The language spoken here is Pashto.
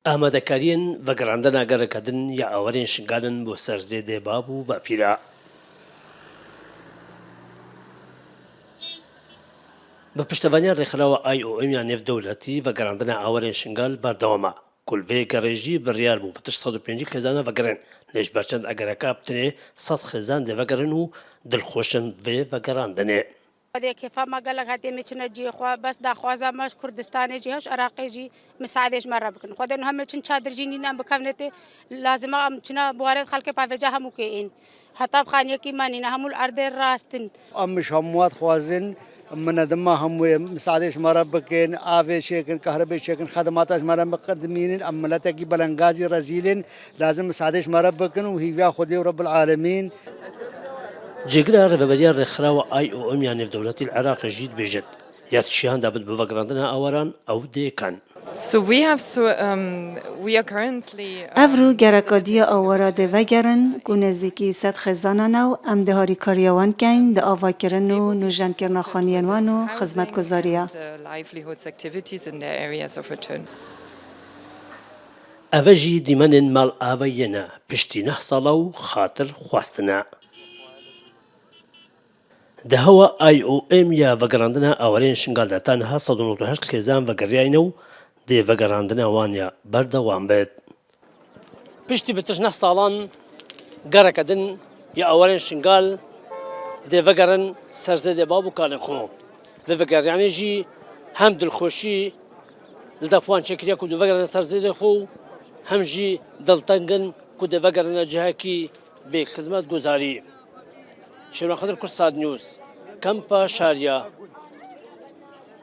ئامادەکاریان بەگەڕاندنە گەڕەکردن یا ئاوەرێن شنگالن بۆ سەرزێدێ باب و باپیرە. بە پشتەوانیان ڕێکخراوە IOM یان نێودەوڵەتی بەگەڕاندنە ئاوەرێن شنگال بەردەوامە. کولڤەیەکە ڕێژی بڕیار بوو پتر 150 خێزانە بەگەڕێن لێش بەرچەند ئەگەرەکە بتنێ 100 خێزان دێڤەگەڕن و دڵخۆشن vê vegerandanê. کێفا مەگەلک هەتێمێ چنە جێخوا بەس داخوازە مەش کوردستانێکی هەش عراقێژی مساعدێش مەرە بکن خودێن هەمێ چن چادرژینی نام بکەونێتێ لازمە ئەم چنە بوارێت خەڵکی پاڤێجا هەموو کێئین هەتا بخانیەکی مانینە هەموو ئەردێ ڕاستن ئەمش هەمووات خوازن منەدەما هەمووی مساعدێش مەرە بکەن ئاوێشێکن کەهرەبێشێکن خەدەماتەش مەرە بقدمێنن ئەم ملەتێکی بەلەنگازی ڕەزیلن لازم مساعدێش مەرە بکن و هیوا خودێ و رب العالمین. جێگرا ڕێبەبەریان ڕێکخراوە IOM یان نێودەوڵەتی العێراقیژی دەبێژێت یادچیان دابێت بە ڤەگەڕاندنە ئاوەران ئەو دێکان. ئەڤرو گەرەکادیە ئاوەرە دێڤەگەرن و نێزیکی سەد خێزانانە و ئەم دەهاری کاریەوان کەین دە ئاڤاکردن و نوژەنکردنە خانیەنوان و خزمەتگوزاریە. ئەڤە ژی دیمەنên ماڵ ئاڤە یەنە پشتی 9 ساڵە و خاتر خواستنە. دەهەوە IOM یا ڤەگەڕاندنە ئاوەرێن شنگالدا تەنها 198 خێزان ڤەگەڕیاینە و دێ ڤەگەڕاندنە وانە بەردەوام بێت. پشتی بتر 9 ساڵان گەڕەکردن یا ئاوەرێن شنگال دێ ڤەگەڕن سەرزێدێ باب و کانەخۆ vê vegeryanê jî hem dilxweşî li def wan çekiriya ku dê vegerine serzêdê xwe û hem jî diltengin ku dê vegerine cihekî bê xizmetguzarî. Şêrvan Xedir Kurd Sad News Kempa Şariya